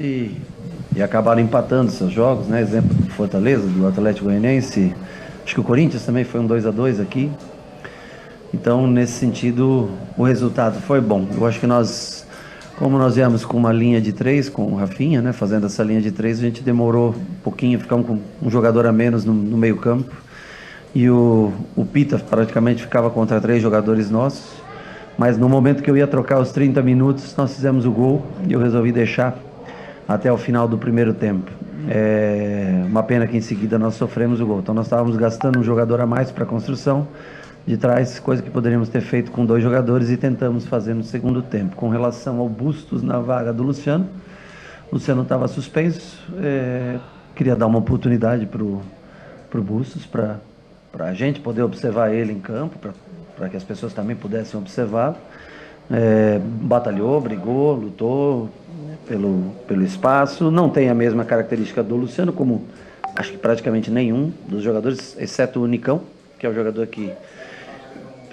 e, e acabaram empatando seus jogos, né? Exemplo do Fortaleza, do Atlético Goianiense. Acho que o Corinthians também foi um 2-2 aqui. Então, nesse sentido, o resultado foi bom. Eu acho que como nós viemos com uma linha de três, com o Rafinha, né? Fazendo essa linha de três, a gente demorou um pouquinho, ficamos com um jogador a menos no meio campo. E o Pita praticamente ficava contra três jogadores nossos. Mas no momento que eu ia trocar os 30 minutos, nós fizemos o gol e eu resolvi deixar até o final do primeiro tempo. É uma pena que em seguida nós sofremos o gol. Então nós estávamos gastando um jogador a mais para a construção de trás, coisa que poderíamos ter feito com dois jogadores e tentamos fazer no segundo tempo. Com relação ao Bustos na vaga do Luciano, o Luciano estava suspenso, queria dar uma oportunidade para o Bustos, para a gente poder observar ele em campo, para que as pessoas também pudessem observá-lo. Batalhou, brigou, lutou pelo espaço. Não tem a mesma característica do Luciano, como acho que praticamente nenhum dos jogadores, exceto o Nicão, que é o jogador que,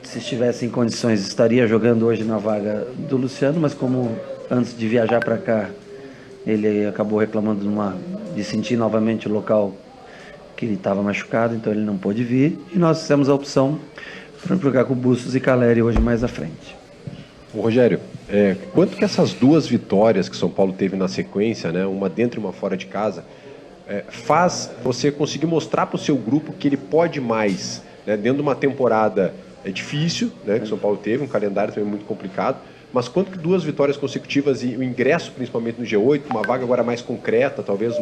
se estivesse em condições, estaria jogando hoje na vaga do Luciano, mas como antes de viajar para cá, ele acabou reclamando de sentir novamente o local que ele estava machucado, então ele não pôde vir, e nós fizemos a opção para jogar com Bustos e Caleri hoje mais à frente. Ô, Rogério, quanto que essas duas vitórias que São Paulo teve na sequência, né, uma dentro e uma fora de casa, faz você conseguir mostrar para o seu grupo que ele pode mais, né, dentro de uma temporada difícil, né, que o São Paulo teve, um calendário também muito complicado, mas quanto que duas vitórias consecutivas e o ingresso principalmente no G8, uma vaga agora mais concreta, talvez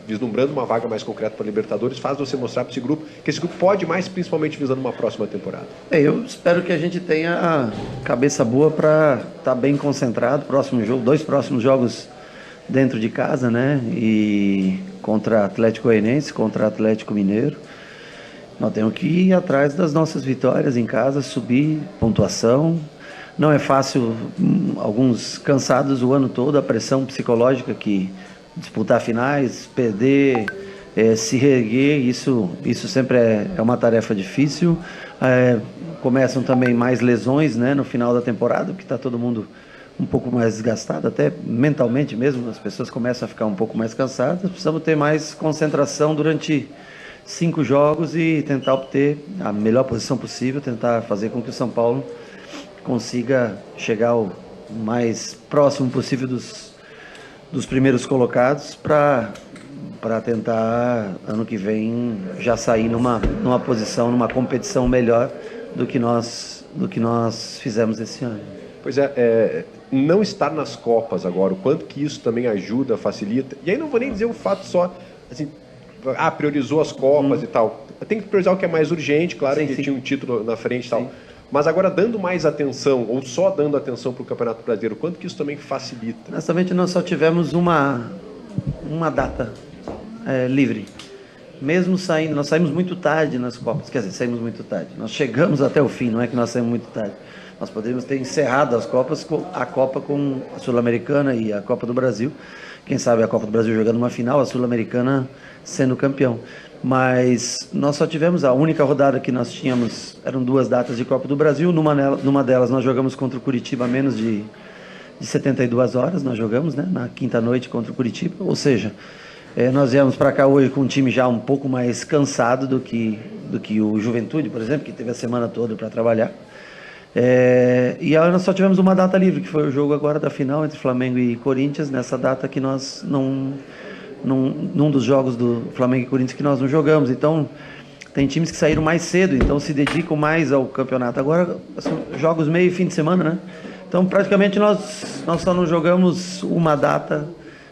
vislumbrando uma vaga mais concreta para a Libertadores, faz você mostrar para esse grupo que esse grupo pode mais, principalmente visando uma próxima temporada? Eu espero que a gente tenha a cabeça boa para estar bem concentrado. Próximo jogo, dois próximos jogos dentro de casa, né? E contra Atlético Goianiense, contra Atlético Mineiro. Nós temos que ir atrás das nossas vitórias em casa, subir pontuação. Não é fácil, alguns cansados o ano todo, a pressão psicológica que disputar finais, perder, se reerguer, isso sempre é uma tarefa difícil. Começam também mais lesões, né, no final da temporada, porque está todo mundo um pouco mais desgastado, até mentalmente mesmo, as pessoas começam a ficar um pouco mais cansadas. Precisamos ter mais concentração durante 5 jogos e tentar obter a melhor posição possível, tentar fazer com que o São Paulo consiga chegar o mais próximo possível dos primeiros colocados para tentar ano que vem já sair numa posição, numa competição melhor do que nós fizemos esse ano. Pois não estar nas Copas agora, o quanto que isso também ajuda, facilita, e aí não vou nem dizer o fato só, assim, priorizou as Copas e tal, tem que priorizar o que é mais urgente, claro, que tinha um título na frente e tal, mas agora dando mais atenção, ou só dando atenção para o Campeonato Brasileiro, quanto que isso também facilita? Honestamente, nós só tivemos uma data livre. Mesmo saindo, nós saímos muito tarde nas Copas, quer dizer, saímos muito tarde. Nós chegamos até o fim, não é que nós saímos muito tarde. Nós poderíamos ter encerrado as Copas, a Copa com a Sul-Americana e a Copa do Brasil. Quem sabe a Copa do Brasil jogando uma final, a Sul-Americana sendo campeão. Mas nós só tivemos a única rodada que nós tínhamos, eram 2 datas de Copa do Brasil. Numa delas nós jogamos contra o Curitiba a menos de 72 horas, nós jogamos, né, na quinta noite contra o Curitiba. Ou seja, nós viemos para cá hoje com um time já um pouco mais cansado do que o Juventude, por exemplo, que teve a semana toda para trabalhar. E aí nós só tivemos uma data livre, que foi o jogo agora da final entre Flamengo e Corinthians, nessa data que nós num dos jogos do Flamengo e Corinthians que nós não jogamos. Então tem times que saíram mais cedo, então se dedicam mais ao campeonato. Agora são jogos meio e fim de semana, né? Então praticamente nós só não jogamos uma data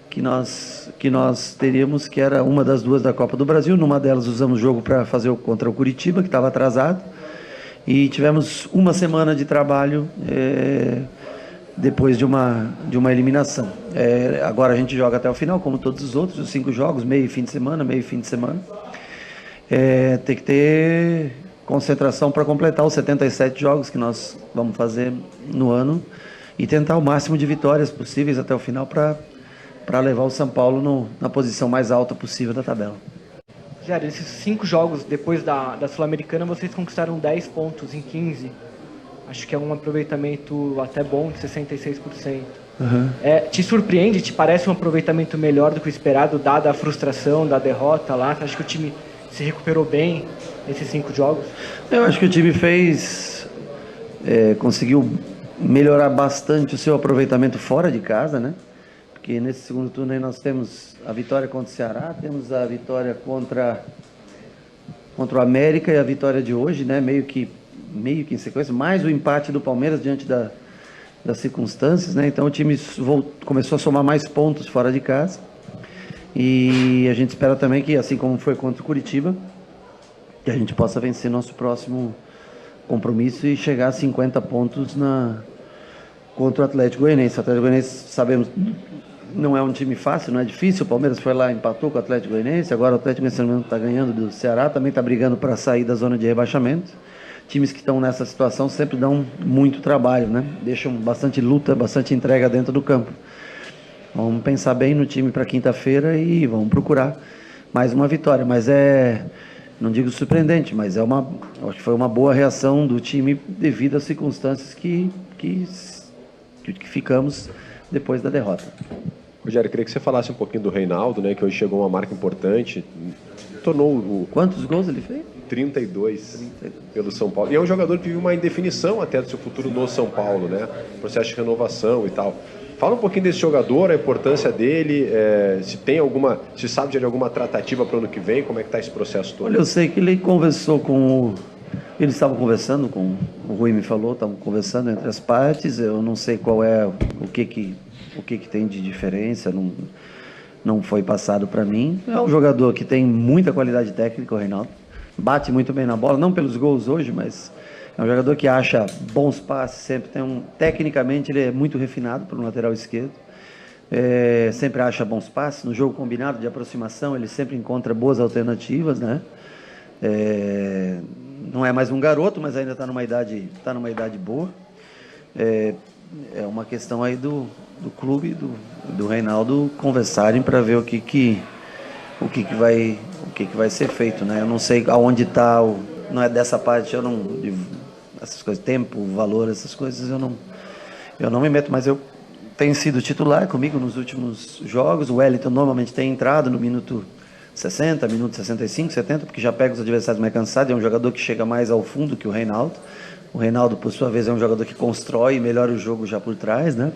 que nós teríamos, que era uma das 2 da Copa do Brasil. Numa delas usamos o jogo para fazer contra o Curitiba, que estava atrasado, e tivemos uma semana de trabalho depois de uma eliminação. Agora a gente joga até o final, como todos os outros, os 5 jogos, meio e fim de semana. Tem que ter concentração para completar os 77 jogos que nós vamos fazer no ano e tentar o máximo de vitórias possíveis até o final para levar o São Paulo na posição mais alta possível da tabela. Zé, esses 5 jogos depois da Sul-Americana, vocês conquistaram 10 pontos em 15. Acho que é um aproveitamento até bom, de 66%. Te surpreende? Te parece um aproveitamento melhor do que o esperado, dada a frustração da derrota lá? Você acha que o time se recuperou bem nesses 5 jogos? Eu acho que o time conseguiu melhorar bastante o seu aproveitamento fora de casa, né? Porque nesse segundo turno aí nós temos a vitória contra o Ceará, temos a vitória contra o América e a vitória de hoje, né? Meio que em sequência, mais o empate do Palmeiras diante das circunstâncias, né? Então o time começou a somar mais pontos fora de casa. E a gente espera também que, assim como foi contra o Curitiba, que a gente possa vencer nosso próximo compromisso e chegar a 50 pontos contra o Atlético Goianiense. O Atlético Goianiense, sabemos, não é um time fácil, não é difícil. O Palmeiras foi lá, empatou com o Atlético Goianiense. Agora o Atlético Goianiense está ganhando do Ceará, também está brigando para sair da zona de rebaixamento. Times que estão nessa situação sempre dão muito trabalho, né? Deixam bastante luta, bastante entrega dentro do campo. Vamos pensar bem no time para quinta-feira e vamos procurar mais uma vitória. Mas não digo surpreendente, mas acho que foi uma boa reação do time devido às circunstâncias que ficamos depois da derrota. Rogério, eu queria que você falasse um pouquinho do Reinaldo, né, que hoje chegou a uma marca importante, tornou Quantos gols ele fez? 32 pelo São Paulo. E é um jogador que vive uma indefinição até do seu futuro no São Paulo, né? Processo de renovação e tal. Fala um pouquinho desse jogador, a importância dele, se sabe de alguma tratativa para o ano que vem, como é que está esse processo todo? Olha, eu sei que ele conversou eles estavam conversando o Rui me falou, estavam conversando entre as partes. Eu não sei qual é o que tem de diferença, não foi passado para mim. É um jogador que tem muita qualidade técnica, o Reinaldo. Bate muito bem na bola, não pelos gols hoje, mas é um jogador que acha bons passes, sempre tecnicamente ele é muito refinado para o lateral esquerdo. Sempre acha bons passes. No jogo combinado de aproximação, ele sempre encontra boas alternativas, né? Não é mais um garoto, mas ainda está numa idade boa. É uma questão aí do clube, do Reinaldo, conversarem para ver o que vai ser feito, né? Eu não sei aonde está, não é dessa parte, essas coisas, tempo, valor, essas coisas, eu não me meto, mas eu tenho sido titular comigo nos últimos jogos. O Wellington normalmente tem entrado no minuto 60, minuto 65, 70, porque já pega os adversários mais cansados. É um jogador que chega mais ao fundo que o Reinaldo. O Reinaldo, por sua vez, é um jogador que constrói e melhora o jogo já por trás, né?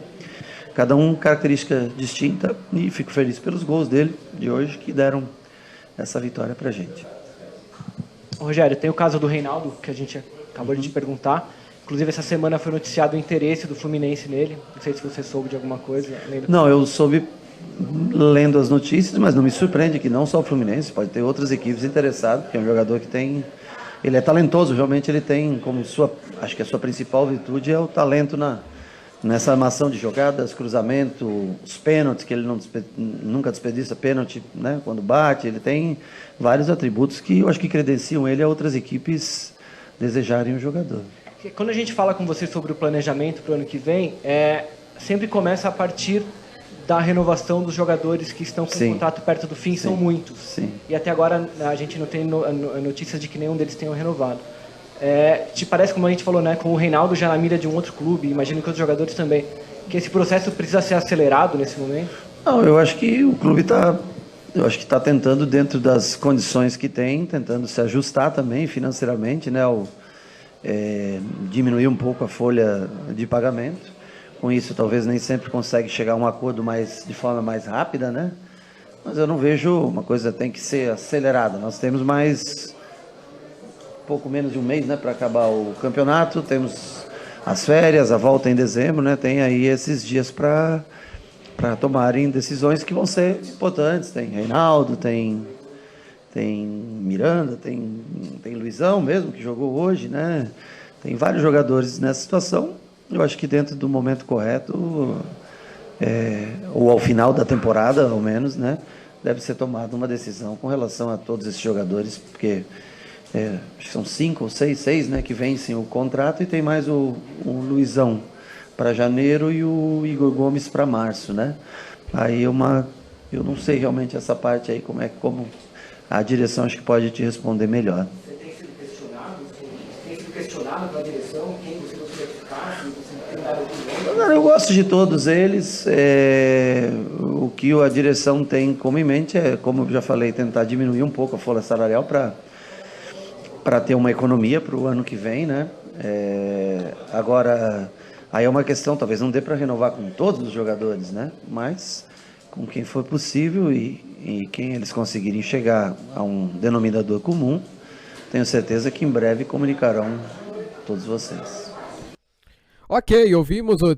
Cada um característica distinta, e fico feliz pelos gols dele de hoje que deram essa vitória pra gente. Rogério, tem o caso do Reinaldo, que a gente acabou de te perguntar. Inclusive, essa semana foi noticiado o interesse do Fluminense nele. Não sei se você soube de alguma coisa. Não, eu soube lendo as notícias, mas não me surpreende que não só o Fluminense, pode ter outras equipes interessadas, porque é um jogador que ele é talentoso, realmente ele tem como acho que a sua principal virtude é o talento nessa armação de jogadas, cruzamento, os pênaltis, que ele nunca desperdiça pênalti, né, quando bate. Ele tem vários atributos que eu acho que credenciam ele a outras equipes desejarem o jogador. Quando a gente fala com você sobre o planejamento para o ano que vem, sempre começa a partir da renovação dos jogadores que estão com o contrato perto do fim. Sim. São muitos. Sim. E até agora a gente não tem notícias de que nenhum deles tenham renovado. Te parece, como a gente falou, né, com o Reinaldo já na mira de um outro clube, imagino que outros jogadores também, que esse processo precisa ser acelerado nesse momento? Não, eu acho que o clube está tentando, dentro das condições que tem, tentando se ajustar também financeiramente, né, diminuir um pouco a folha de pagamento. Com isso, talvez nem sempre consegue chegar a um acordo de forma mais rápida, né? Mas eu não vejo uma coisa tem que ser acelerada. Nós temos pouco menos de um mês, né, para acabar o campeonato. Temos as férias, a volta em dezembro, né? Tem aí esses dias para tomarem decisões que vão ser importantes. Tem Reinaldo, tem Miranda, tem Luizão mesmo, que jogou hoje, né? Tem vários jogadores nessa situação. Eu acho que dentro do momento correto, ou ao final da temporada, ao menos, né, deve ser tomada uma decisão com relação a todos esses jogadores, porque acho que são 5 ou 6, né, que vencem o contrato, e tem mais o Luizão para janeiro e o Igor Gomes para março, né? Aí eu não sei realmente essa parte aí, como a direção acho que pode te responder melhor. Você tem sido questionado pela direção, quem você gostaria de ficar, se você tem Eu gosto de todos eles. O que a direção tem como em mente é, como eu já falei, tentar diminuir um pouco a folha salarial para ter uma economia para o ano que vem, né? Agora, aí é uma questão, talvez não dê para renovar com todos os jogadores, né? Mas com quem for possível e quem eles conseguirem chegar a um denominador comum, tenho certeza que em breve comunicarão todos vocês. Ok, ouvimos o